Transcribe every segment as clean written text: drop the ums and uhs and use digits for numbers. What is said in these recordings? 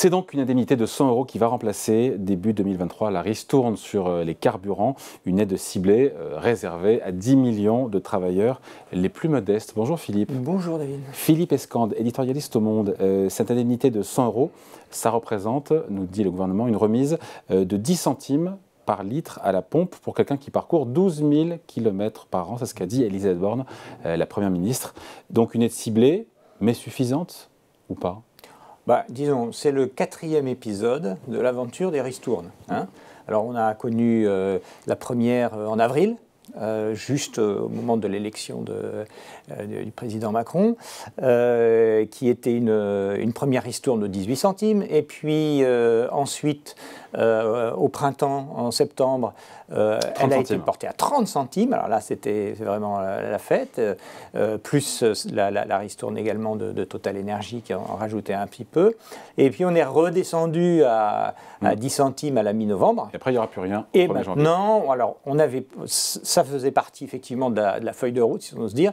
C'est donc une indemnité de 100 € qui va remplacer, début 2023, la ristourne sur les carburants, une aide ciblée réservée à 10 millions de travailleurs les plus modestes. Bonjour Philippe. Bonjour David. Philippe Escande, éditorialiste au Monde. Cette indemnité de 100 €, ça représente, nous dit le gouvernement, une remise de 10 centimes par litre à la pompe pour quelqu'un qui parcourt 12 000 km par an. C'est ce qu'a dit Elisabeth Borne, la Première ministre. Donc une aide ciblée, mais suffisante ou pas ? Disons, c'est le 4e épisode de l'aventure des ristournes. Alors on a connu la première en avril, juste au moment de l'élection du président Macron, qui était une première ristourne de 18 centimes. Et puis ensuite, au printemps, en septembre, elle a été portée à 30 centimes. Alors là, c'est vraiment la fête. Plus la ristourne également de Total Energy qui en rajoutait un petit peu. Et puis on est redescendu à 10 centimes à la mi-novembre. Et après, il n'y aura plus rien. Et maintenant, alors, ça faisait partie effectivement de la feuille de route, si on ose dire,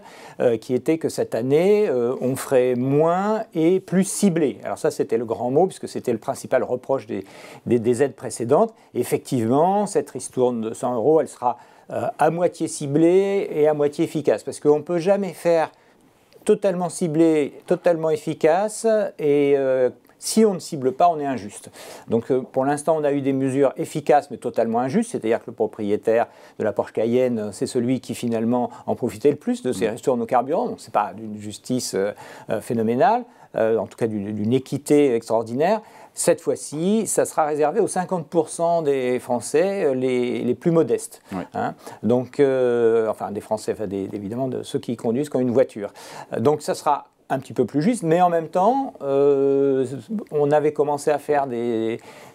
qui était que cette année, on ferait moins et plus ciblé. Alors ça, c'était le grand mot, puisque c'était le principal reproche des aides précédentes. Effectivement, cette ristourne de 100 €, elle sera à moitié ciblée et à moitié efficace, parce qu'on ne peut jamais faire totalement ciblé, totalement efficace, et si on ne cible pas, on est injuste. Donc pour l'instant, on a eu des mesures efficaces mais totalement injustes, c'est-à-dire que le propriétaire de la Porsche Cayenne, c'est celui qui finalement en profitait le plus de ces ristournes au carburant, donc ce n'est pas d'une justice phénoménale, en tout cas d'une équité extraordinaire. Cette fois-ci, ça sera réservé aux 50% des Français les plus modestes. Oui. Donc, enfin des Français, évidemment de ceux qui conduisent, qui ont une voiture. Donc ça sera un petit peu plus juste, mais en même temps, on avait commencé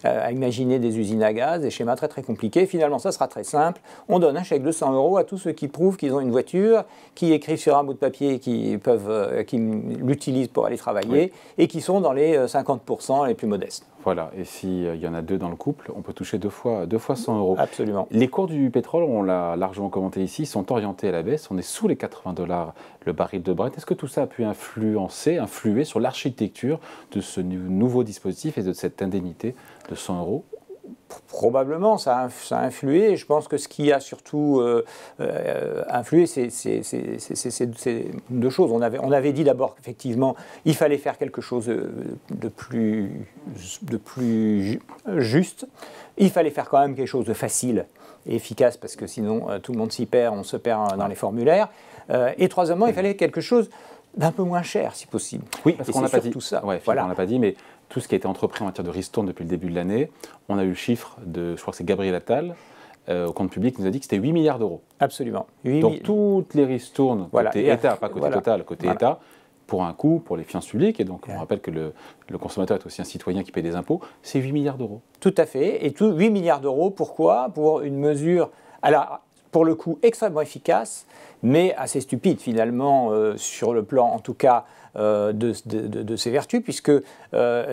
à imaginer des usines à gaz, des schémas très très compliqués. Finalement, ça sera très simple. On donne un chèque de 100 € à tous ceux qui prouvent qu'ils ont une voiture, qui écrivent sur un bout de papier qui l'utilisent pour aller travailler, et qui sont dans les 50% les plus modestes. Voilà, et s'il y en a deux dans le couple, on peut toucher deux fois 100 €. Absolument. Les cours du pétrole, on l'a largement commenté ici, sont orientés à la baisse. On est sous les 80 $ le baril de Brent. Est-ce que tout ça a pu influer sur l'architecture de ce nouveau dispositif et de cette indemnité de 100 €? Probablement, ça a influé. Je pense que ce qui a surtout influé, c'est deux choses. On avait dit d'abord qu'effectivement, il fallait faire quelque chose de plus juste. Il fallait faire quand même quelque chose de facile et efficace, parce que sinon, tout le monde s'y perd, on se perd dans les formulaires. Et troisièmement, il fallait quelque chose d'un peu moins cher, si possible. Oui, parce qu'on n'a pas dit tout ça. Ouais, voilà. On n'a pas dit, mais tout ce qui a été entrepris en matière de ristourne depuis le début de l'année, on a eu le chiffre de, je crois que c'est Gabriel Attal, au compte public, qui nous a dit que c'était 8 milliards d'euros. Absolument. Donc toutes les ristournes, côté État, pas côté Total, côté État, pour un coût, pour les finances publiques, et donc on rappelle que le consommateur est aussi un citoyen qui paie des impôts, c'est 8 milliards d'euros. Tout à fait, et 8 milliards d'euros, pourquoi ? Pour une mesure, alors pour le coup extrêmement efficace, mais assez stupide finalement, sur le plan en tout cas de ses vertus, puisque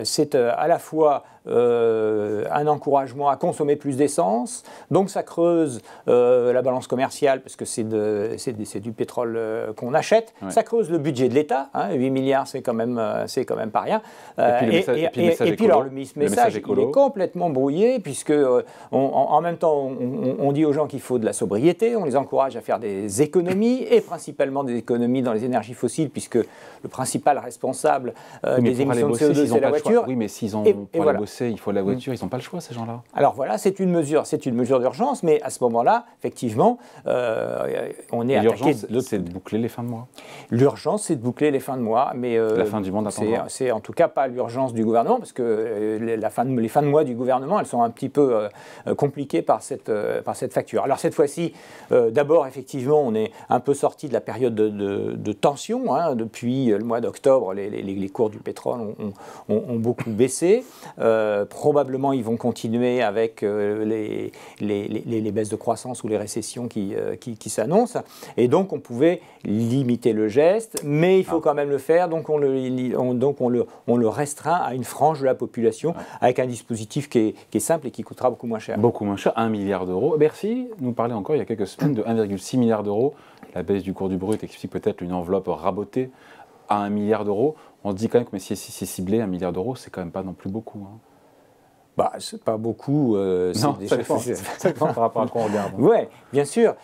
c'est à la fois un encouragement à consommer plus d'essence, donc ça creuse la balance commerciale, parce que c'est du pétrole qu'on achète, ça creuse le budget de l'État, 8 milliards c'est quand même pas rien, et puis alors le message il est complètement brouillé, puisque en même temps on dit aux gens qu'il faut de la sobriété, on les encourage à faire des économies, et principalement des économies dans les énergies fossiles, puisque le principal responsable des émissions de CO2 c'est la voiture. Oui, mais s'ils ont pour aller bosser, il faut la voiture, ils n'ont pas le choix, ces gens-là. Alors voilà, c'est une mesure d'urgence, mais à ce moment-là, effectivement, on est attaqué. L'urgence, c'est de boucler les fins de mois. L'urgence, c'est de boucler les fins de mois, mais la fin du monde attendra. C'est en tout cas pas l'urgence du gouvernement, parce que les fins de mois du gouvernement, elles sont un petit peu compliquées par cette facture. Alors cette fois-ci, d'abord, effectivement, on est un peu sorti de la période de tension. Depuis le mois d'octobre, les cours du pétrole ont beaucoup baissé. Probablement, ils vont continuer avec les baisses de croissance ou les récessions qui s'annoncent. Et donc, on pouvait limiter le geste, mais il faut quand même le faire. Donc, on le restreint à une frange de la population avec un dispositif qui est simple et qui coûtera beaucoup moins cher. Beaucoup moins cher, 1 milliard d'euros. Bercy nous parlait encore il y a quelques semaines de 1,6 milliard d'euros. La baisse du cours du brut explique peut-être une enveloppe rabotée à 1 milliard d'euros. On se dit quand même que mais si c'est ciblé, 1 milliard d'euros, c'est quand même pas non plus beaucoup. Hein. Bah, c'est pas beaucoup. Non, ça dépend par rapport à quoi on regarde. Oui, bien sûr.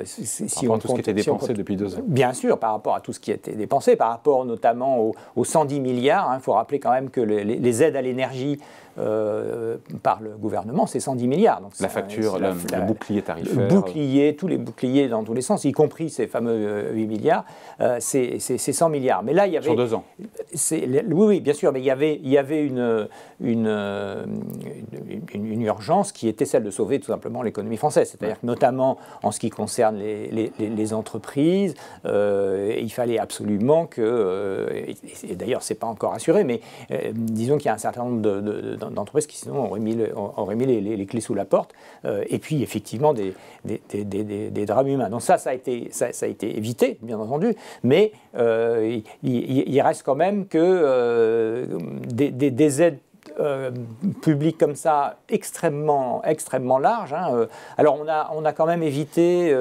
Si on compte tout ce qui était dépensé depuis 2 ans. Bien sûr, par rapport à tout ce qui a été dépensé, par rapport notamment aux 110 milliards. Il faut rappeler quand même que les aides à l'énergie par le gouvernement, c'est 110 milliards. Donc la facture, le bouclier tarifaire. Le bouclier, tous les boucliers dans tous les sens, y compris ces fameux 8 milliards, c'est 100 milliards. Mais là, il y avait... Sur 2 ans. Oui, bien sûr, mais il y avait une urgence qui était celle de sauver tout simplement l'économie française. C'est-à-dire que notamment en ce qui concerne les entreprises, il fallait absolument que, et d'ailleurs ce n'est pas encore assuré, mais disons qu'il y a un certain nombre d'entreprises qui sinon auraient mis les clés sous la porte, et puis effectivement des drames humains. Donc ça a été évité, bien entendu, mais il reste quand même que des aides publiques comme ça extrêmement larges. Hein. Alors on a quand même évité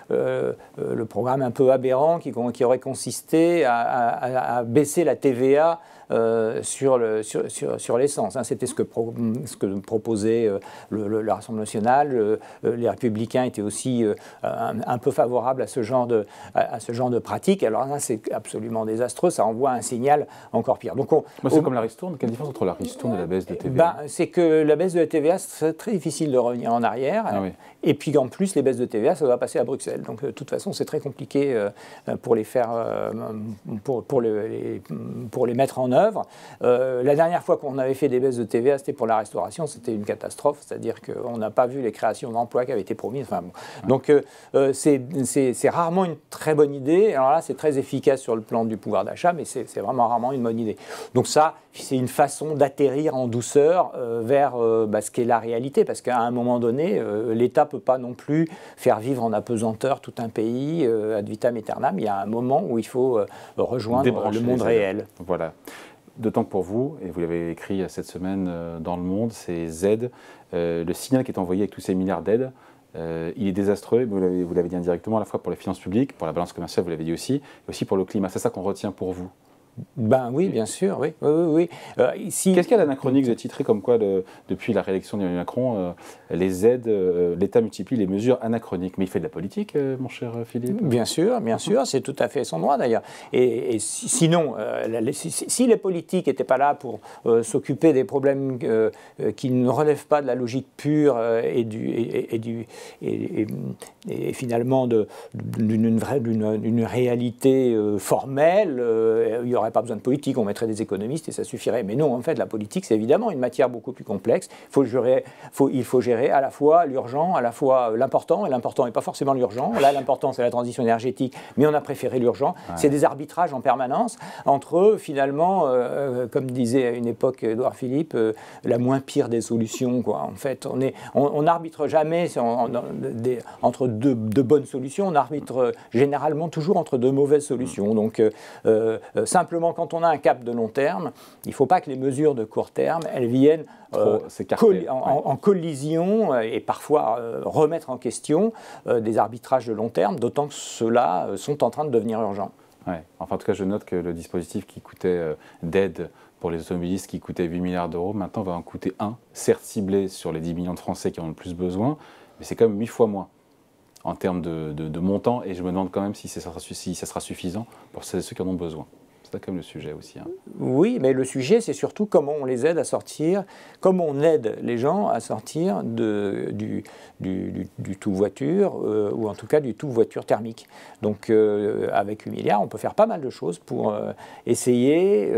le programme un peu aberrant qui aurait consisté à baisser la TVA sur l'essence. Hein. C'était ce que proposait le Rassemblement national. Les Républicains étaient aussi un peu favorables à ce genre de pratique. Alors là, c'est absolument désastreux. Ça envoie un signal encore pire. Donc c'est comme la ristourne. Quelle différence entre la ristourne et la baisse de TVA? C'est que la baisse de la TVA, c'est très difficile de revenir en arrière. Ah oui. Et puis en plus, les baisses de TVA, ça va passer à Bruxelles. Donc de toute façon, c'est très compliqué pour les faire, pour les mettre en œuvre. La dernière fois qu'on avait fait des baisses de TVA, c'était pour la restauration, c'était une catastrophe. C'est-à-dire qu'on n'a pas vu les créations d'emplois qui avaient été promises. Enfin, bon. Donc c'est rarement une très bonne idée. Alors là, c'est très efficace sur le plan du pouvoir d'achat, mais c'est vraiment rarement une bonne idée. Donc ça, c'est une façon d'atterrir en douceur vers ce qu'est la réalité, parce qu'à un moment donné, l'État ne peut pas non plus faire vivre en apesanteur tout un pays ad vitam aeternam. Il y a un moment où il faut rejoindre le monde réel. Voilà. D'autant que pour vous, et vous l'avez écrit cette semaine dans Le Monde, ces aides, le signal qui est envoyé avec tous ces milliards d'aides, il est désastreux, vous l'avez dit indirectement, à la fois pour les finances publiques, pour la balance commerciale, vous l'avez dit aussi, et aussi pour le climat. C'est ça qu'on retient pour vous? Ben oui, bien sûr, oui. Qu'est-ce qu'il y a d'anachronique? Vous avez titré comme quoi, depuis la réélection d'Emmanuel Macron, les aides, l'État multiplie les mesures anachroniques. Mais il fait de la politique, mon cher Philippe? Bien sûr, c'est tout à fait son droit d'ailleurs. Et sinon, si les politiques n'étaient pas là pour s'occuper des problèmes qui ne relèvent pas de la logique pure et finalement d'une réalité formelle, il n'y aurait pas besoin de politique, on mettrait des économistes et ça suffirait. Mais non, en fait, la politique, c'est évidemment une matière beaucoup plus complexe. Il faut gérer à la fois l'urgent, à la fois l'important, et l'important n'est pas forcément l'urgent. Là, l'important, c'est la transition énergétique, mais on a préféré l'urgent. Ouais. C'est des arbitrages en permanence entre, finalement, comme disait à une époque Édouard Philippe, la moins pire des solutions, quoi. En fait, on n'arbitre jamais entre deux bonnes solutions, on arbitre généralement toujours entre deux mauvaises solutions. Donc, simplement, quand on a un cap de long terme, il ne faut pas que les mesures de court terme, elles viennent en collision et parfois remettre en question des arbitrages de long terme, d'autant que ceux-là sont en train de devenir urgents. Ouais. Enfin, en tout cas, je note que le dispositif qui coûtait d'aide pour les automobilistes, qui coûtait 8 milliards d'euros, maintenant va en coûter 1, certes ciblé sur les 10 millions de Français qui en ont le plus besoin, mais c'est quand même 8 fois moins en termes de montant, et je me demande quand même si ça sera suffisant pour ceux qui en ont besoin. C'est ça comme le sujet aussi. Hein. Oui, mais le sujet, c'est surtout comment on les aide à sortir, comment on aide les gens à sortir du tout-voiture, ou en tout cas du tout-voiture thermique. Donc, avec 8 milliards, on peut faire pas mal de choses pour essayer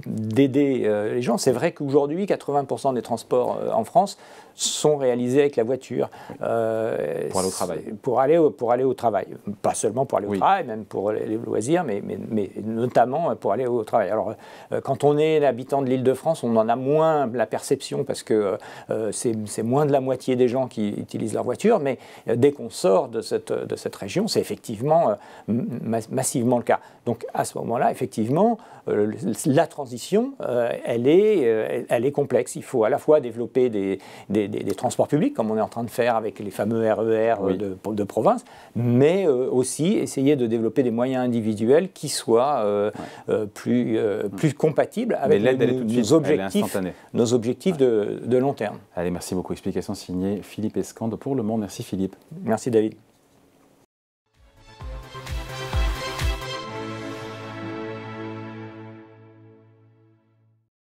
d'aider les gens. C'est vrai qu'aujourd'hui, 80% des transports en France sont réalisés avec la voiture. Pour aller au travail. Pour aller au travail. Pas seulement pour aller au travail, même pour les loisirs, mais notamment pour aller au travail. Alors, quand on est habitant de l'Île-de-France, on en a moins la perception parce que c'est moins de la moitié des gens qui utilisent leur voiture, mais dès qu'on sort de cette région, c'est effectivement massivement le cas. Donc, à ce moment-là, effectivement, la transition, elle est complexe. Il faut à la fois développer des transports publics, comme on est en train de faire avec les fameux RER de province, mais aussi essayer de développer des moyens individuels qui soient plus compatible avec nos objectifs de long terme. Allez, merci beaucoup. Explication signée Philippe Escande pour Le Monde. Merci Philippe. Merci David.